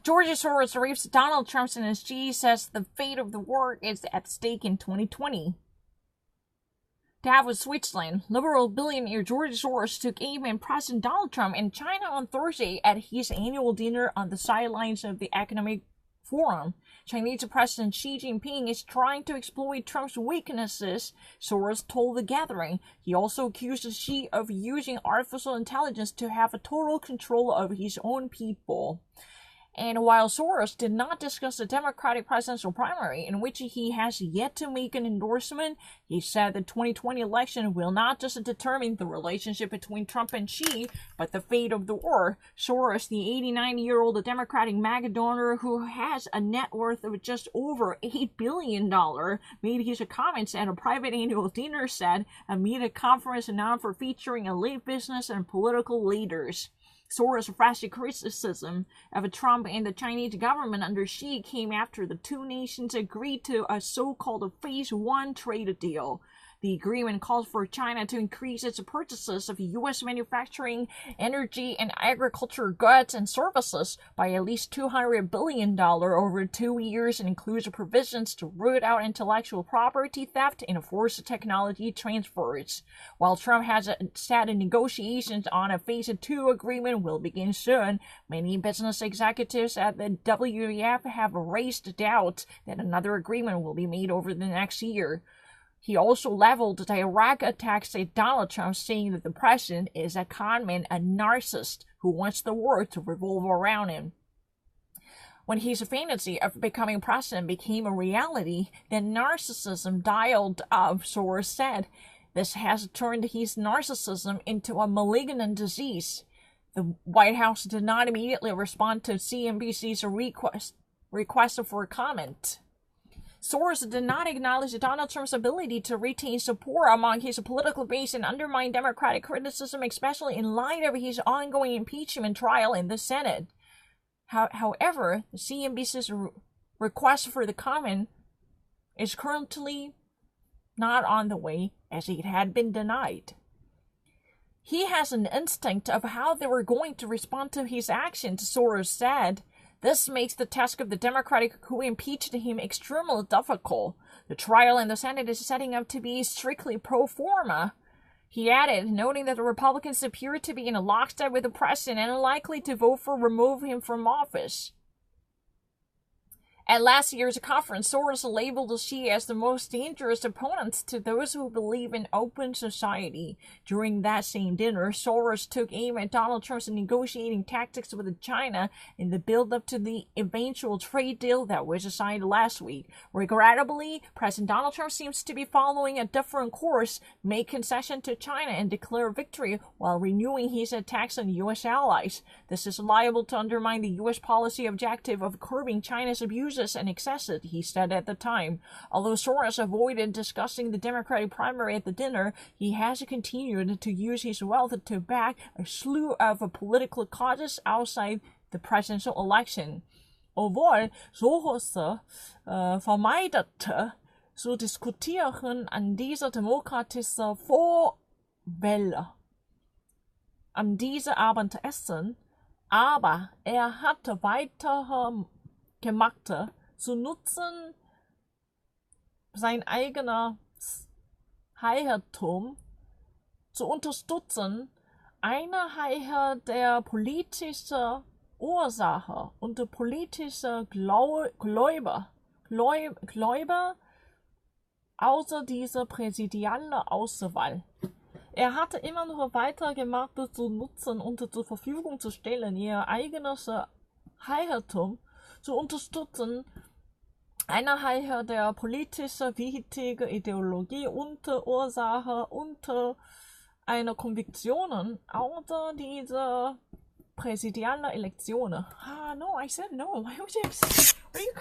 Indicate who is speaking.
Speaker 1: Georgia source briefs Donald Trump and his G says the fate of the war is at stake in 2020. Davos, Switzerland, liberal billionaire George Soros took aim at President Donald Trump in China on Thursday at his annual dinner on the sidelines of the Economic Forum. Chinese President Xi Jinping is trying to exploit Trump's weaknesses, Soros told the gathering. He also accused Xi of using artificial intelligence to have a total control of his own people. And while Soros did not discuss the Democratic presidential primary, in which he has yet to make an endorsement, he said the 2020 election will not just determine the relationship between Trump and Xi, but the fate of the war. Soros, the 89-year-old Democratic MAGA donor who has a net worth of just over $8 billion, made his comments at a private annual dinner said amid a conference known for featuring elite business and political leaders. Soros' fresh criticism of Trump and the Chinese government under Xi came after the two nations agreed to a so-called Phase 1 trade deal. The agreement calls for China to increase its purchases of U.S. manufacturing, energy, and agriculture goods and services by at least $200 billion over 2 years and includes provisions to root out intellectual property theft and force technology transfers. While Trump has said negotiations on a Phase 2 agreement will begin soon, many business executives at the WEF have raised doubts that another agreement will be made over the next year. He also leveled direct attacks at Donald Trump, saying that the president is a conman, a narcissist who wants the world to revolve around him. When his fantasy of becoming president became a reality, then narcissism dialed up, Soros said. This has turned his narcissism into a malignant disease. The White House did not immediately respond to CNBC's request for comment. Soros did not acknowledge Donald Trump's ability to retain support among his political base and undermine Democratic criticism, especially in light of his ongoing impeachment trial in the Senate. However, the CNBC's request for the comment is currently not on the way, as it had been denied. He has an instinct of how they were going to respond to his actions, Soros said. This makes the task of the Democratic who impeached him extremely difficult. The trial in the Senate is setting up to be strictly pro forma. He added, noting that the Republicans appear to be in lockstep with the president and unlikely to vote for remove him from office. At last year's conference, Soros labeled Xi as the most dangerous opponent to those who believe in open society. During that same dinner, Soros took aim at Donald Trump's negotiating tactics with China in the build-up to the eventual trade deal that was signed last week. Regrettably, President Donald Trump seems to be following a different course, make concession to China and declare victory while renewing his attacks on U.S. allies. This is liable to undermine the U.S. policy objective of curbing China's abuses and excesses, he said at the time. Although Soros avoided discussing the Democratic primary at the dinner, he has continued to use his wealth to back a slew of political causes outside the presidential election. Obwohl Soros vermeidete, zu diskutieren an dieser demokratischen Vorwelle, an diesem Abendessen, aber hatte weitere gemacht, zu nutzen, sein eigenes Heiligtum zu unterstützen, eine Heirat der politischen Ursache und politische Gläuber außer dieser präsidiale Auswahl. Hatte immer noch weitergemacht, zu nutzen und zur Verfügung zu stellen, ihr eigenes Heiligtum zu unterstützen, eine der politischen wichtige Ideologie und Ursache und eine Konviktionen außer dieser präsidialen Elektionen. No, I said no. Why would you? Are you